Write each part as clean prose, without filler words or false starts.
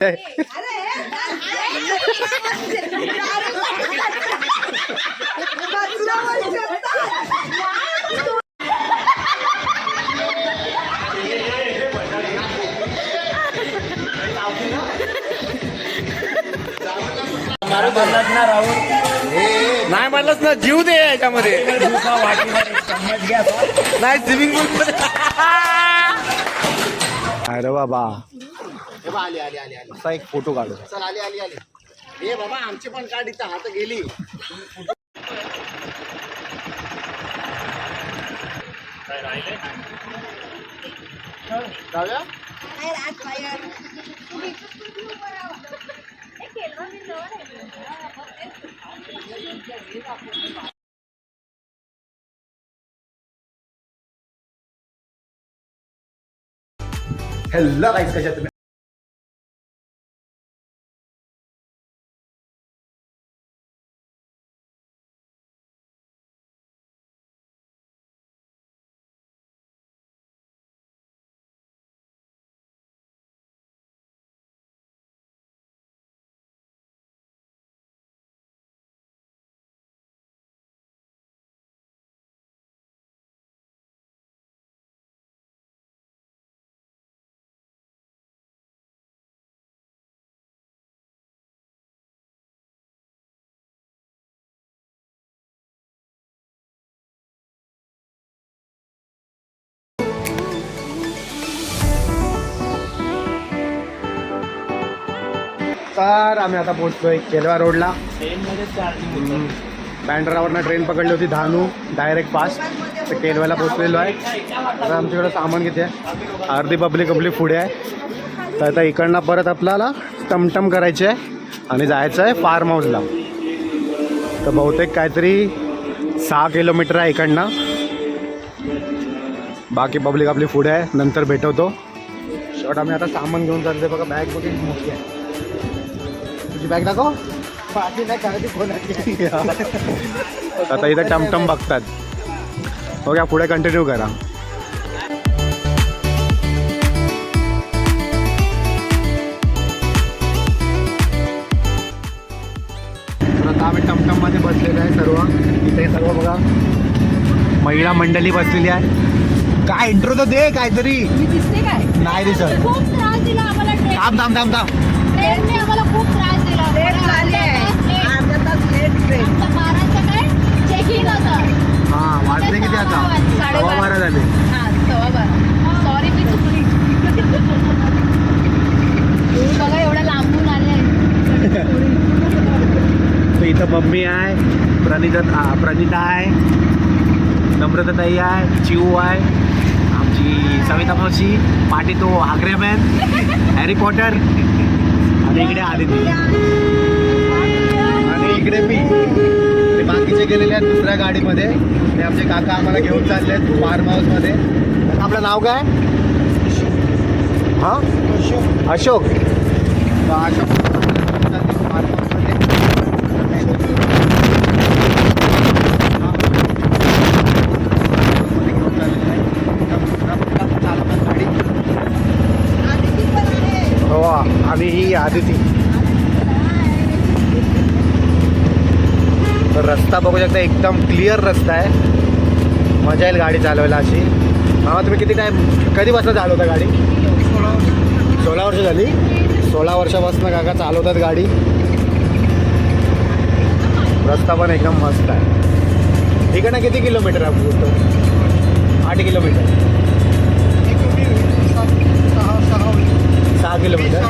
नाही म्हणलंच ना, जीव दे याच्यामध्ये. नाही स्विमिंग पूल मध्ये. अरे बाबा, आली आली आली आली. असा एक फोटो काढू. चल आली आली आली. हे बाबा आमची पण गाडी तर हात गेली. जाऊया. हेल्लो गाईस, कशा तुम्ही? तर आम्ही आता पोहोचतोय केलवा रोडला. बँड्रावरनं ट्रेन पकडली होती धानू डायरेक्ट फास्ट, तर केलव्याला पोहोचलेलो आहे. आता आमच्याकडं सामान किती आहे, अर्धी पब्लिक पुढे आहे. तर आता इकडनं परत आपल्याला टमटम करायची आहे आणि जायचं आहे फार्म हाऊसला. तर बहुतेक काहीतरी 6 किलोमीटर आहे इकडनं. बाकी पब्लिक आपली पुढे आहे, नंतर भेटवतो. शेवट आम्ही आता सामान घेऊन चालते. बघा बॅग बघितली मोठी आहे. तुझी बॅग दाखव. आता इथं टमटम बघतात. बघा पुढे कंटिन्यू करा. आता आम्ही टमटममध्ये बसलेलो आहे सर्व. इथे सर्व बघा महिला मंडळी बसलेली आहे. काय इंट्रो तर दे काहीतरी. दिसते काय नाही दिसत. खूप त्रास दिला आम्हाला थांब थांब थांब थांब. ट्रेनने आम्हाला खूप त्रास दिला. अर्धा तास लेट ट्रेन. 12चं काय चेकिंग होतं. हां वाजले किती आता? 12:15 झाले. हां 12:15. सॉरी मी चुकली. बघा एवढं लांबून आले. इथं मम्मी आहे, प्रणिता आहे, नम्रताताई आहे, चिऊ आहे, आमची सविता मावशी, पाटी तो हागरे मॅन, हॅरी पॉटर, आणि इकडे आदिती आणि इकडे मी. ते बाकीचे गेलेले आहेत दुसऱ्या गाडीमध्ये. ते आमचे काका आम्हाला घेऊन चालले आहेत फार्म हाऊसमध्ये. आपलं नाव काय? हां अशोक. अशोक फार्म हाऊसमध्ये. हो आणि ही आदिती. तर रस्ता बघू शकता, एकदम क्लिअर रस्ता आहे. मजा येईल गाडी चालवायला अशी. हा तुम्ही किती टाईम कधीपासून चालवता गाडी? 16 वर्ष झाली. 16 वर्षापासून काका चालवतात गाडी. रस्ता पण एकदम मस्त आहे. इकडनं किती किलोमीटर आहे? 8 किलोमीटर. 6 किलोमीटर.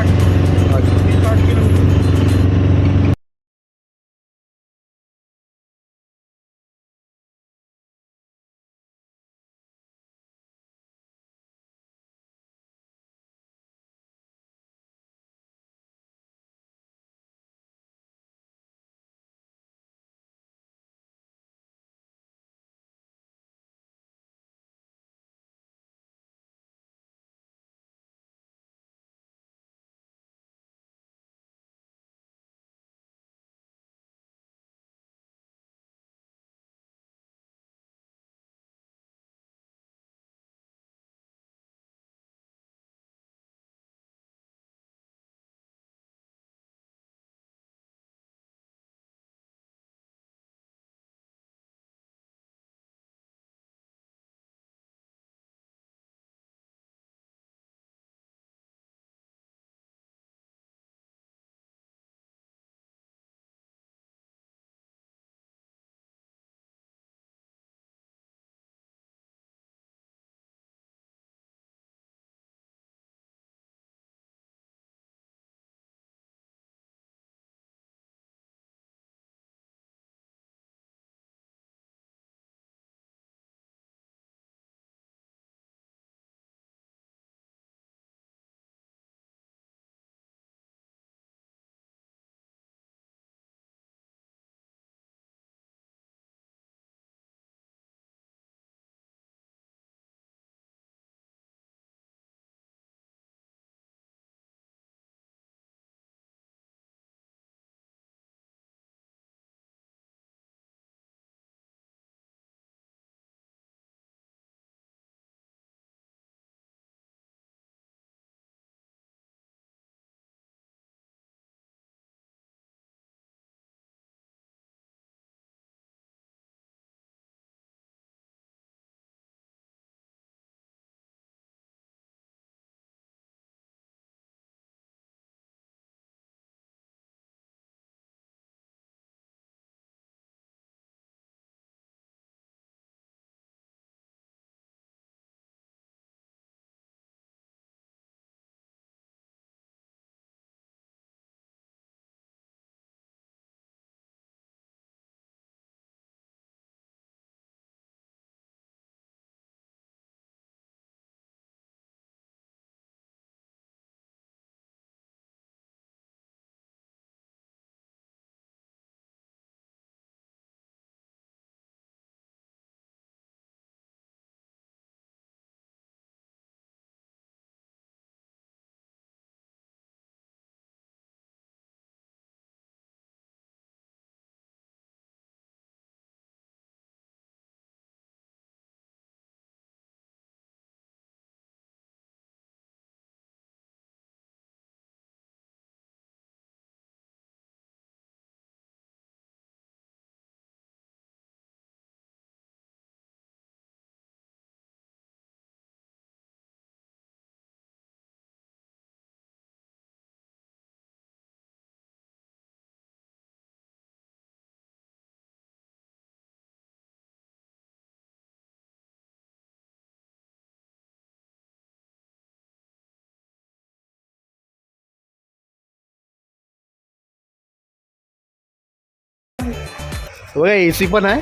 बघा AC पण आहे,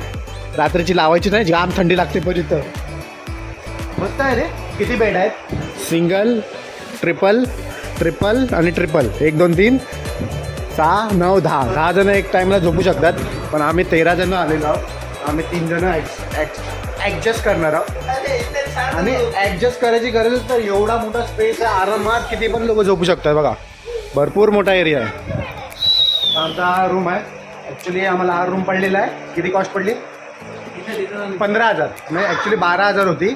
रात्रीची लावायची नाही, जाम थंडी लागते पण इथं. मस्त आहे रे. किती बेड आहेत? सिंगल, ट्रिपल, ट्रिपल आणि ट्रिपल. 1 2 3 6 9 10. 10 जण एक टाईमला झोपू शकतात. पण आम्ही 13 जण आलेलो आहोत. आम्ही 3 जण ॲडजस्ट करणार आहोत. आणि ॲडजस्ट करायची गरजच नाही. एवढा मोठा स्पेस आहे, आरामात किती पण लोक झोपू शकतात. बघा भरपूर मोठा एरिया आहे. आमचा रूम आहे. ॲक्च्युली आम्हाला हा रूम पडलेला आहे. किती कॉस्ट पडली? 15,000. म्हणजे ॲक्च्युली 12,000 होती.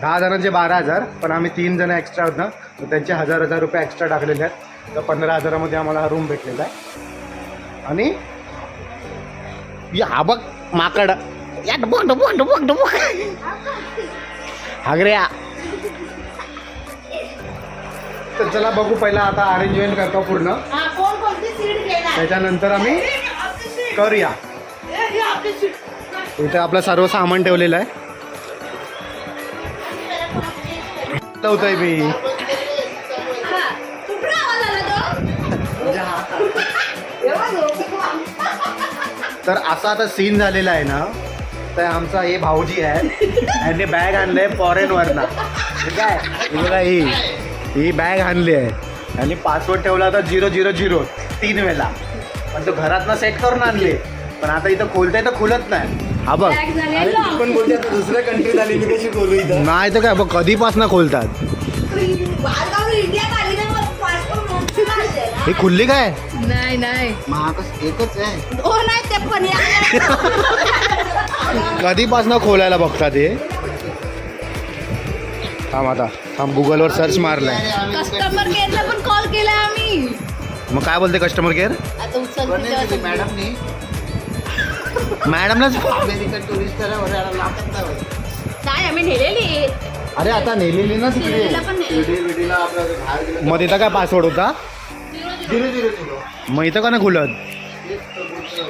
10 जणांचे 12,000. पण आम्ही 3 जण एक्स्ट्रा होतं, तर त्यांचे 1,000 रुपये एक्स्ट्रा टाकलेले आहेत. तर 15,000मध्ये आम्हाला हा रूम भेटलेला आहे. आणि हा बघ माकड या डबक डबक डबक डबक हागऱ्या. तर चला बघू पहिला आता अरेंजमेंट करतो पूर्ण, हा, कोण कोणती सीट घेणार? त्याच्यानंतर आम्ही करूया. इथे आपलं सर्व सामान ठेवलेलं आहे. होतंय मी हा, कुठला आवाज आला तो? तर असा आता सीन झालेला आहे ना. तर आमचा हे भाऊजी आहे, यांनी बॅग आणलंय फॉरेनवरनं. ठीक आहे, ही बघा ही बॅग आणली आहे. आणि पासवर्ड ठेवला होता 000 3 वेळेला. पण तो घरातनं सेट करून आणले, पण आता इथं खोलताय तर खुलत नाही. हा बघ, बॅग झाली lock. पण बोलते आता दुसऱ्या कंट्रीत आली मी कशी बोलू इथं. नाही तर काय बघ, कधीपासून खोलतात. बाळगाव इंडियात आली ना, मग passport नव्हतं काढलंय ना. ही खुलली काय? नाही नाही, महाग एकच आहे. हो नाही ते पण कधीपासून खोलायला बघतात हे. थांब गुगलवर सर्च मारलाय. कस्टमर केअरला पण कॉल केला आम्ही. मग काय बोलते कस्टमर केअर? आता उचल मॅडमनी मॅडमलाच. अमेरिकन टुरिस्ट काय आम्ही नेलेली. अरे आता नेलेली ना तिकडे. नेलेला पण नेलेली. विडीला आपलं बाहेर गेलं मग तिथं काय पासवर्ड होता? 000. मग इथं का नाही खुलत?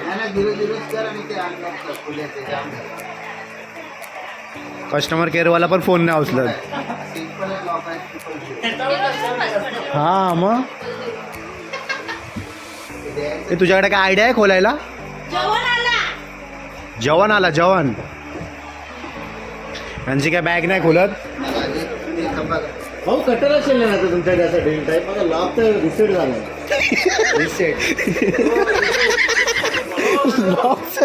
नाही 000 कर आणि ते अनलॉक खोल्याचे जाम कस्टमर केअरवाला पण फोन नाही उचलत. सिंपल लॉक आहे. हा मग हे तुझ्याकडे काय आयडिया आहे खोलायला? जेवण आला. जेवण यांची काय बॅग नाही खोलत. हो कटर असेल ना आता तुमच्या त्यासाठी टाईप. माझा लॉक तर रिसेट झाला.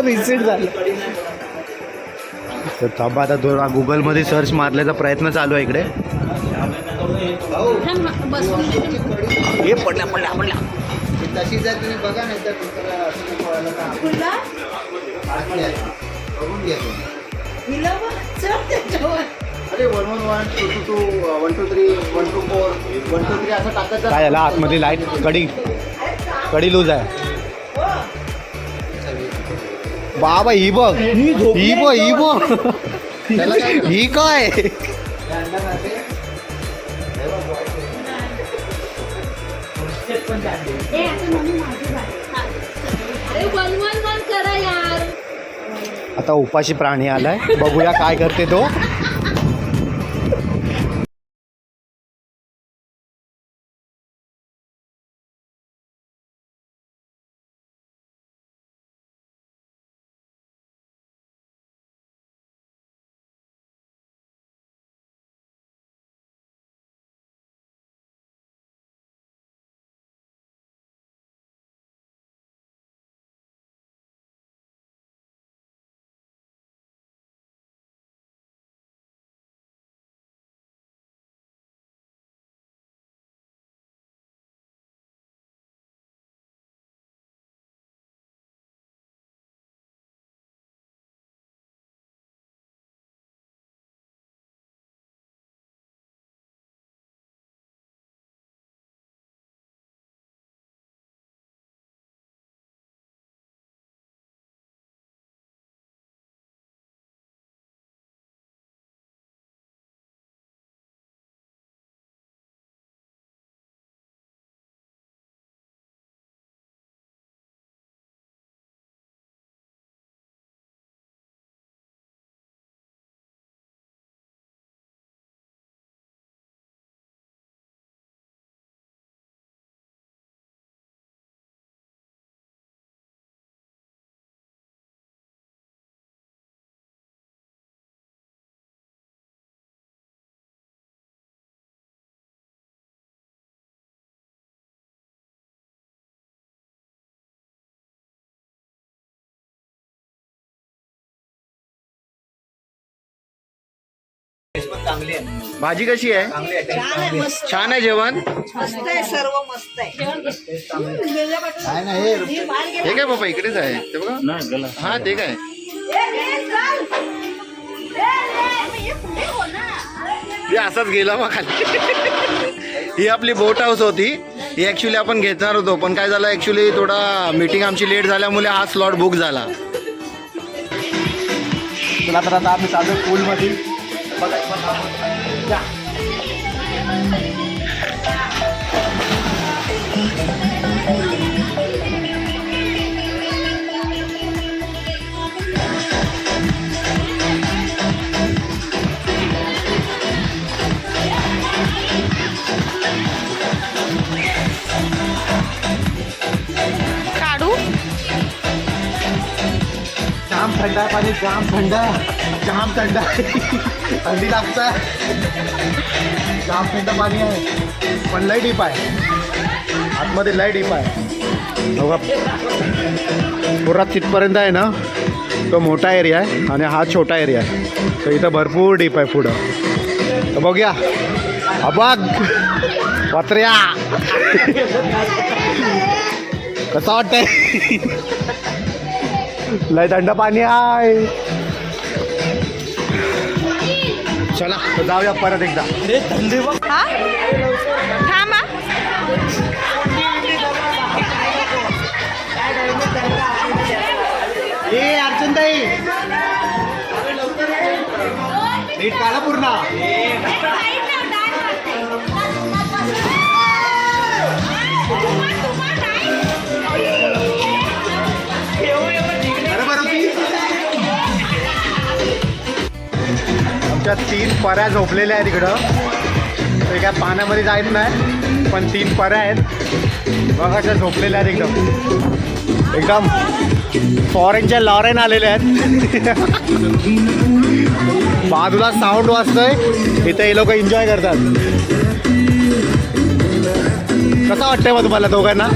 रिसेट झालं. तर थांबा, आता गुगलमध्ये सर्च मारण्याचा प्रयत्न चालू आहे इकडे. बसून हे पडल्या. तशी जर तुम्ही बघा नाही तर तुमच्याला असं कळालं का खुला बघून घ्या तुम्ही. हिला बघ, चल त्याच्यावर. अरे 111 222 123 124 123 असं टाकायचं. काय झालं आतमध्ये लाईट कडी लूज आहे. बाबा ही बघ. ही काय? अरे 111 करा यार. आता उपाशी प्राणी आलाय, बघूया काय करते तो. चांगली आहे, भाजी कशी आहे? चांगली आहे. छान आहे जेवण. मस्त आहे, सर्व मस्त आहे. काय नाही हे काय बाबा इकडेच आहे ते बघा. हा ते काय हे असाच गेला मग खाली. ही आपली बोट हाऊस होती. ही ॲक्च्युली आपण घेणार होतो, पण काय झालं ॲक्च्युली थोडा मीटिंग आमची लेट झाल्यामुळे हा स्लॉट बुक झाला. तुला तर आता आम्ही चालू पूलमध्ये काढू. जाम थंड आहे पाणी, जाम थंड, जाम थंड आहे. थंडी लागतं. जाम थंड पाणी आहे, पण लय डीप आहे आतमध्ये, लय डीप आहे बघा. पुरा तिथपर्यंत आहे ना तो मोठा एरिया आहे आणि हा छोटा एरिया आहे. तर इथं भरपूर डीप आहे पुढं. तर बघूया. अबाग वात्र्या कसं वाटतंय? लय थंड पाणी आहे. चला तर जाऊया परत एकदा. हा थांबा. ए अर्चनताई नीट काढा पूर्ण. बरोबर होती. आमच्या 3 पऱ्या झोपलेल्या आहेत इकडं. ते काय पाण्यामध्ये जायत नाही, पण 3 पऱ्या आहेत बघा अशा झोपलेल्या आहेत एकदम एकदम फॉरेनच्या लॉरेन आलेले आहेत. बाजूला साऊंड वाजतोय, इथे हे लोक एन्जॉय करतात. कसं वाटतंय मग तुम्हाला दोघांना?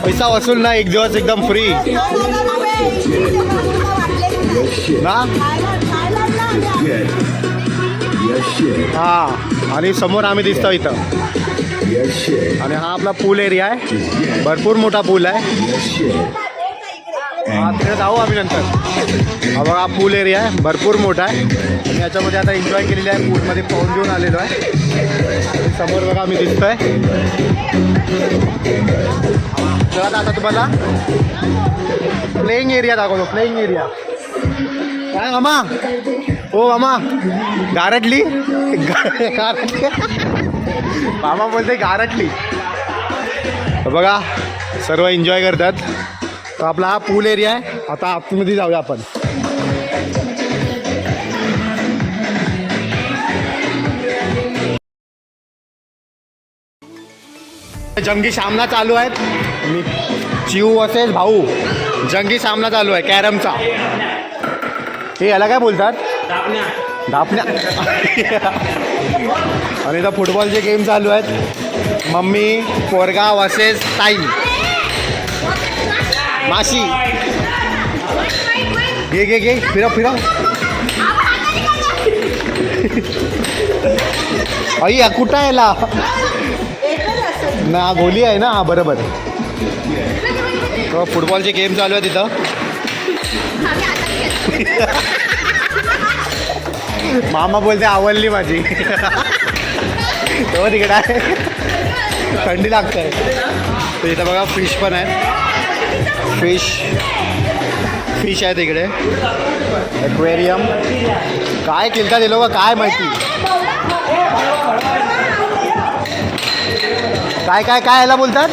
पैसा वसूल ना, एक दिवस एकदम फ्री ना. हा आणि समोर आम्ही दिसतो इथं. आणि हा आपला पूल एरिया आहे, भरपूर मोठा पूल आहे. हा तिकडे जाऊ आम्ही नंतर. हा बघा पूल एरिया आहे, भरपूर मोठा आहे. आणि याच्यामध्ये आता एन्जॉय केलेली आहे, पूलमध्ये पाहून घेऊन आलेलो आहे. समोर बघा आम्ही दिसतोय. चला आता तुम्हाला प्लेइंग एरिया दाखवतो. प्लेइंग एरिया काय मामा? हो मामा गारटली. गारटली मामा बोलते गारटली. बघा सर्व एन्जॉय करतात. तर आपला हा पूल एरिया आहे. आता आतमध्ये जाऊया आपण. जंगी सामना चालू आहेत. मी चिऊ असेल भाऊ, जंगी सामना चालू आहे कॅरमचा. हे याला काय बोलतात? धापण्या. आणि इथं फुटबॉलचे गेम चालू आहेत. मम्मी पोरगा वर्सेस ताई माशी. घे घे घे फिरव फिरव. आई कुठं आहे याला ना? गोली आहे ना. हा बरोबर. फुटबॉलचे गेम चालू आहे तिथं. मामा बोलते आवडली माझी. तो तिकडे आहे, थंडी लागते. तर इथं बघा फिश पण आहे. फिश आहे तिकडे. ॲक्वेरियम काय केलं ते लोक काय माहिती. काय काय काय याला बोलतात?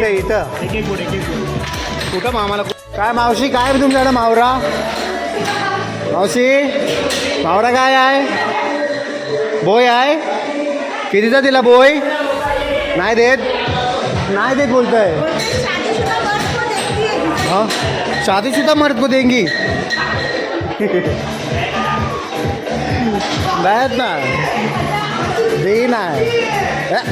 इथे इथं कुठं मामाला काय मावशी काय तुमच्याकडे मावरा मावशी मावरा काय आहे बोय आहे कितीचा दिला बोय नाही देत बोलतोय हाँ शादीशुदा मर्द को देंगी बैठ ना देना है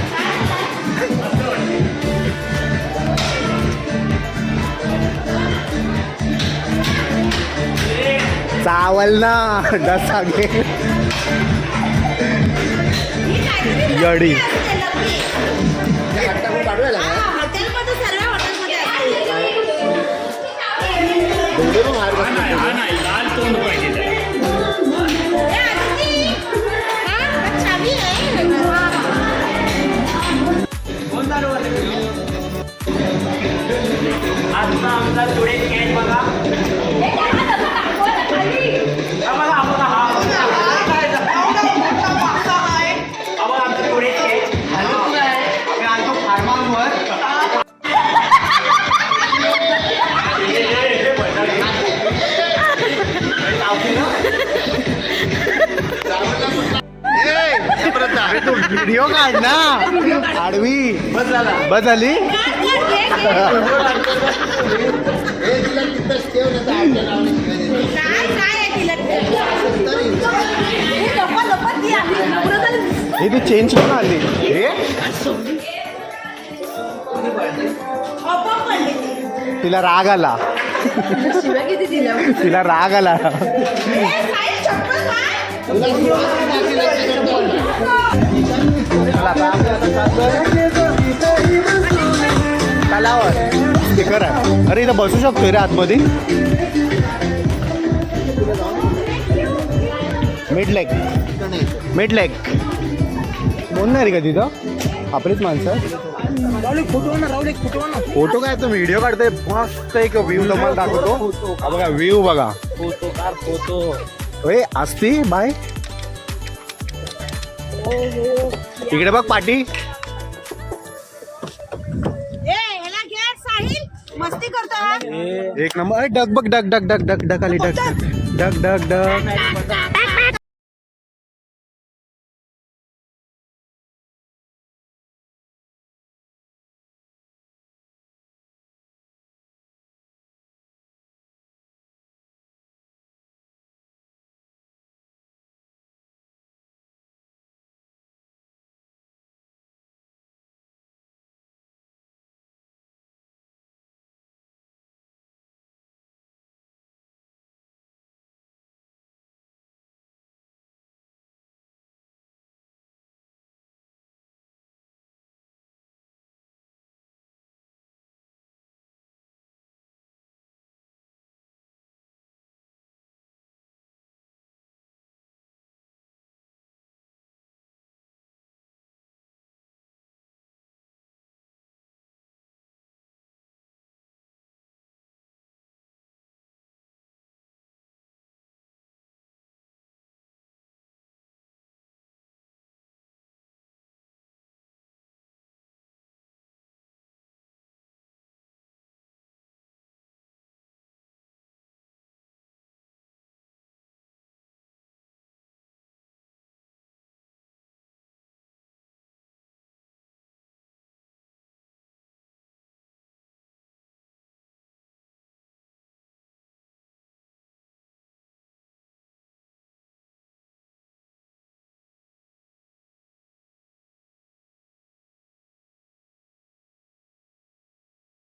चावल ना डसा घे यडी हॉटेलमध्ये सर्व हॉटेलमध्ये तू व्हिडिओ काढ ना आडवी बस झाली हे तू चेंज करून आली हे तिला राग आला तिला राग आला तलावर स्पीकर आहे अरे इथं बसू शकतोय रे आतमध्ये मिड लेग बोल नाही रे का तिथं आपलीच माणसं फोटो काय तो व्हिडिओ काढतोय मस्त एक व्ह्यू तुम्हाला दाखवतो हा बघा व्ह्यू बघा फोटो होय असती बाय इकडे बघ पाटी मस्ती करतो एक नंबर डग बघ डग डग डग डग डग आली डग डग डग डग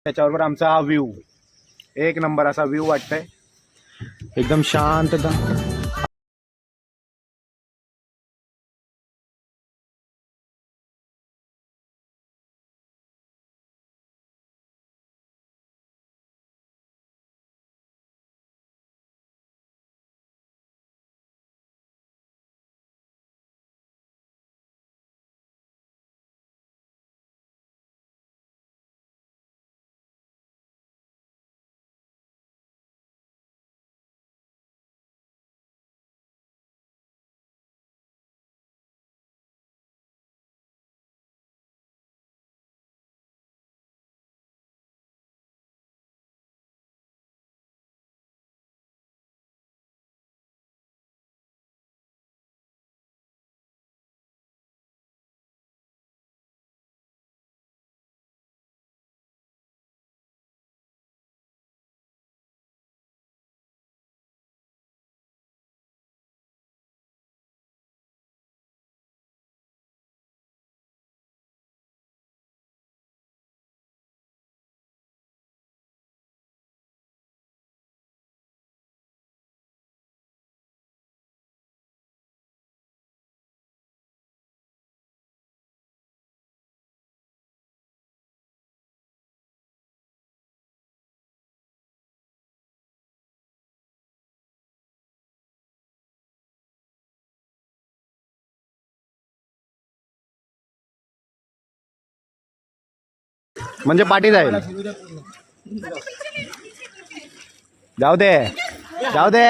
त्याच्याबरोबर आमचा हा व्ह्यू एक नंबर असा व्ह्यू वाटतंय एकदम शांतता म्हणजे पाठी जाईल. जाऊ दे जाऊ दे.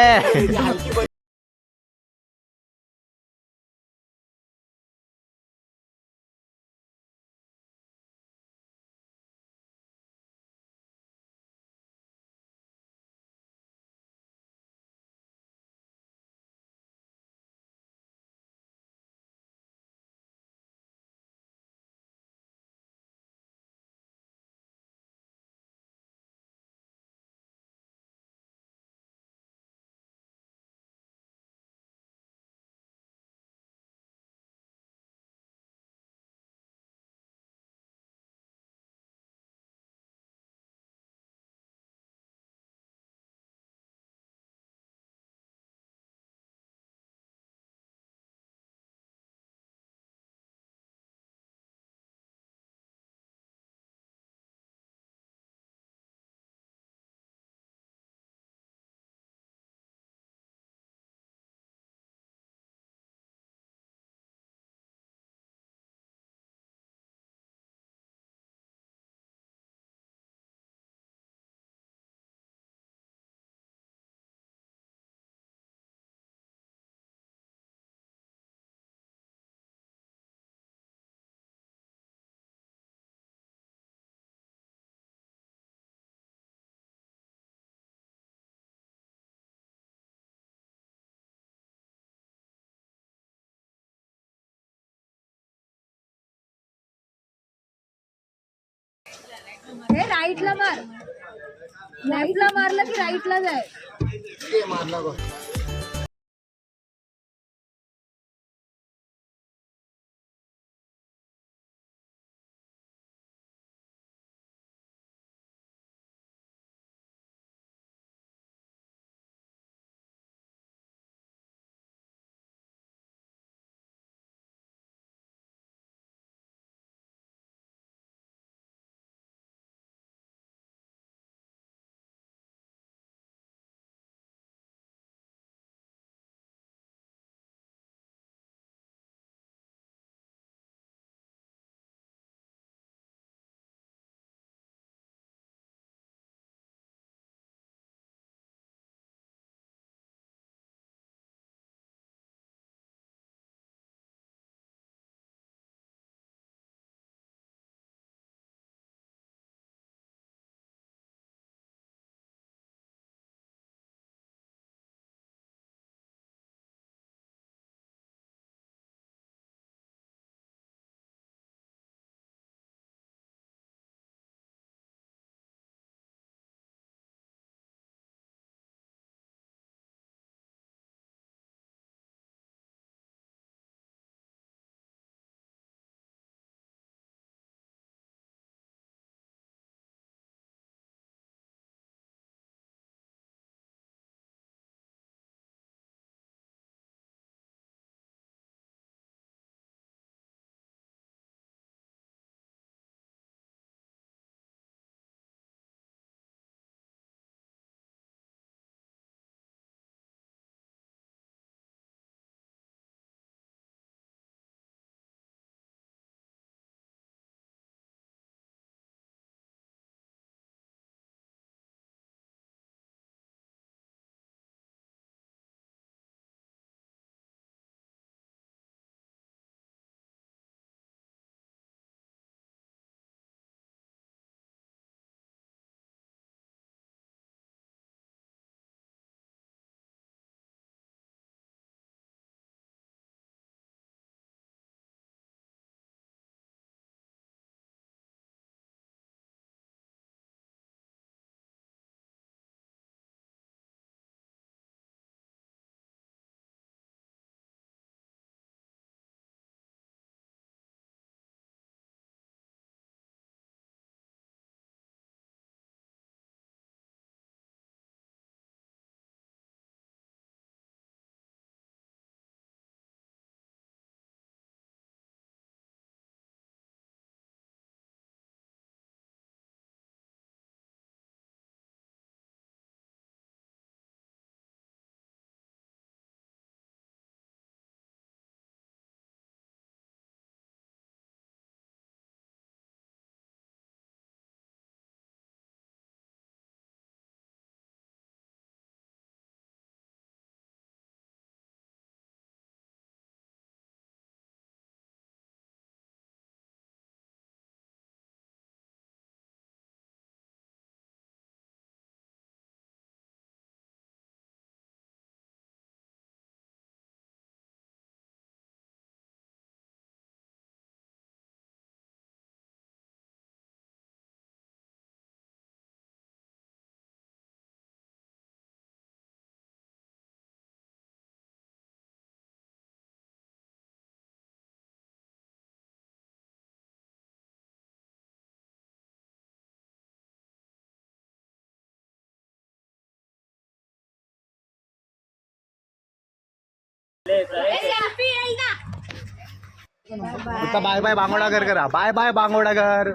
हे राईटला मार. लेफ्टला मारलं की राईटला जाय. मारला बघ. आता बाय बाय बांगोडागर करा. बाय बाय बांगोडागर.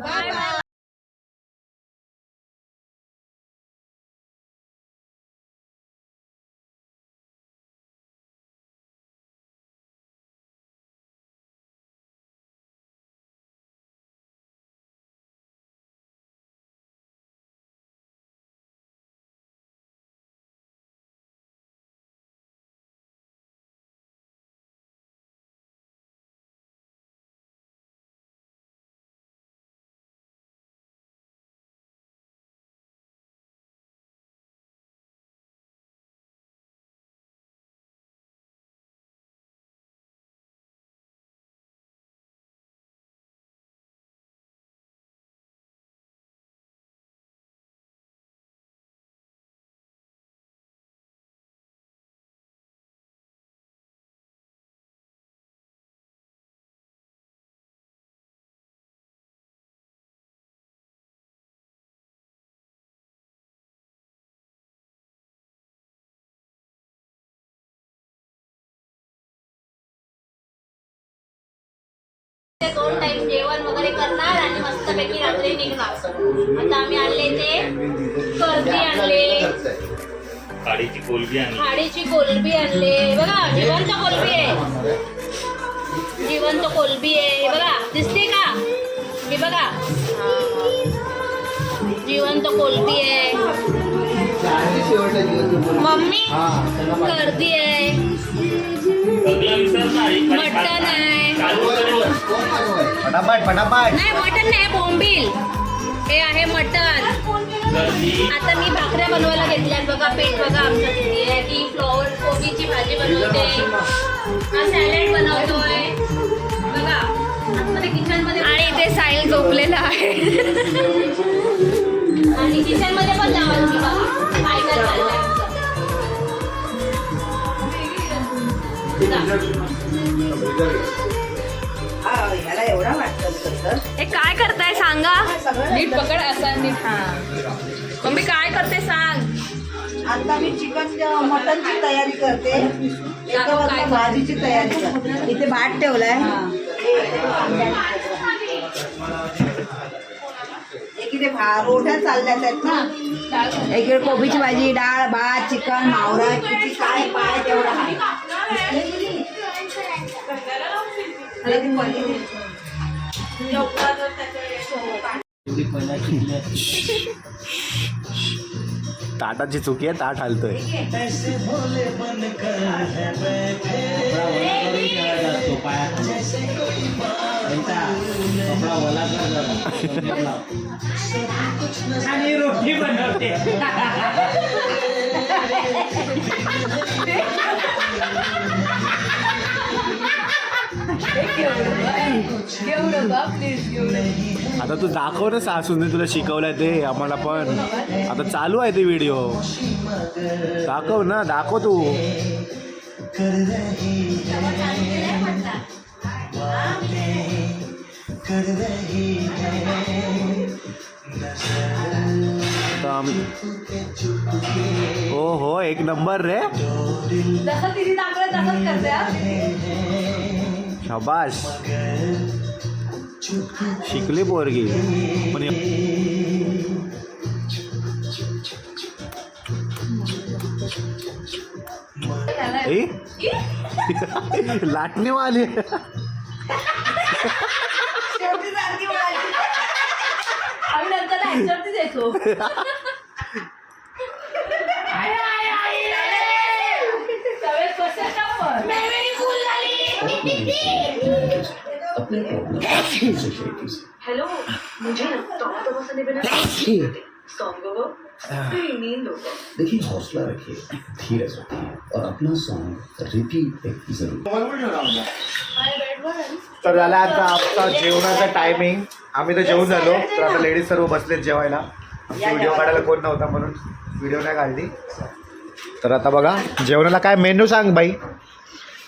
दोन टाइम जेवण वगैरे करणार आणि मस्तपैकी रात्री निघणार. आता आम्ही आणले ते कर्दी आणले, खाडीची कोलबी आणली, खाडीची कोलबी आणले. बघा जिवंत कोलबी आहे, जिवंत कोलबी आहे. बघा दिसते का? हे बघा जिवंत कोलबी आहे. मम्मी कर्दी आहे, मटन आहे. फटाफट फटाफट. नाही मटन नाही, बोंबील हे आहे मटन. आता मी भाकऱ्या बनवायला घेतल्यात. बघा पीठ बघा आमचं किती आहे. ती फ्लॉवर कोबीची भाजी बनवते, हा सॅलड बनवतोय. बघा आतमध्ये किचन मध्ये. आणि इथे साहिल झोपलेला आहे. आणि किचन मध्ये पण जावा तुम्ही. बघा काय काय चाललंय याला एवढा वाटतं. हे काय करताय सांगा. नीट पकड असा नीट. हा मम्मी काय करते सांग. आता मी चिकन मटनची तयारी करते. एका बाजूला भाजीची तयारी करते. इथे भात ठेवलाय. इकडे रोट्या चालल्यात आहेत ना. इकडे कोबीची भाजी, डाळ, भात, चिकन, मावरा किती काय पाय तेवढा आहे. ताटाची चुकी आहे. ताट हलतोय. आणि रोटी बनवते. आता तू दाखव ना सासूने तुला शिकवलंय ते आम्हाला पण. आता चालू आहे ते व्हिडिओ. दाखव ना, दाखव तू. हो हो एक नंबर रे. जसं तिने दाखवलं तसंच करते. शाबाश, शिकली पोरगी. पण लाटणे वाले. आम्ही नंतर ह्याच्यावरतीच येतो. हेलो, मुझे तो से बिना सॉन्ग नींद होगा. देखिए हौसला रखिए, धीरज रखिए और अपना सॉन्ग रिपीट पे जरूर. तर झाला आता आमचा जेवणाचा टायमिंग. आम्ही तर जेवून झालो. तर आता लेडीज सर्व बसलेत जेवायला. व्हिडिओ काढायला कोण नव्हता म्हणून व्हिडिओ नाही काढली. तर आता बघा जेवणाला काय मेनू सांग बाई.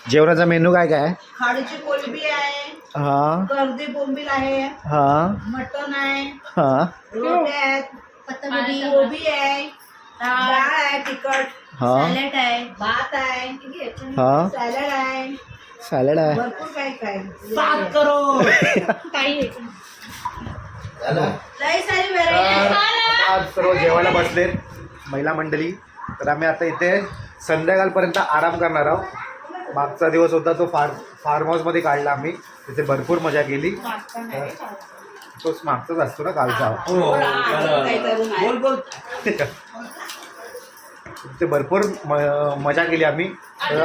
जेवणाचा मेनू काय काय आहे. खाडीची कोलबी आहे, हा कर्दी बोंबील आहे, हा मटन आहे, हा रोट्या आहेत, कोबी आहे, डाळ आहे तिखट, हा सॅलड आहे, भात आहे, हा सॅलड आहे, सॅलड आहे. भरपूर काय काय 7 करोड काही लई सारी तर व्हरायटी. आता आज सर्व जेवायला बसलेत महिला मंडळी. तर आम्ही आता इथे संध्याकाळपर्यंत आराम करणार आहोत. मागचा दिवस होता तो फार्म हाऊसमध्ये काढला आम्ही. तिथे भरपूर मजा केली. तोच मागचाच असतो ना कालचा. बोल बोल तिथे भरपूर मजा केली आम्ही. तर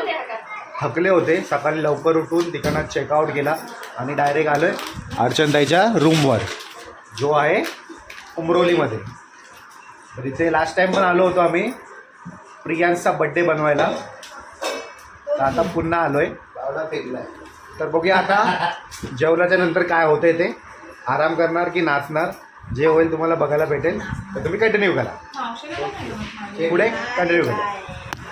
थकले होते. सकाळी लवकर उठून तिकडनं चेकआउट केला आणि डायरेक्ट आलो आहे अर्चनताईच्या रूमवर, जो आहे उमरोलीमध्ये. तर इथे लास्ट टाईम पण आलो होतो आम्ही प्रियांशचा बड्डे बनवायला. तर आता पुन्हा आलो आहे. तर बघूया आता जेवणाच्या नंतर काय होतंय ते. आराम करणार की नाचणार जे होईल तुम्हाला बघायला भेटेल. तर तुम्ही कंटिन्यू करा, पुढे कंटिन्यू करा.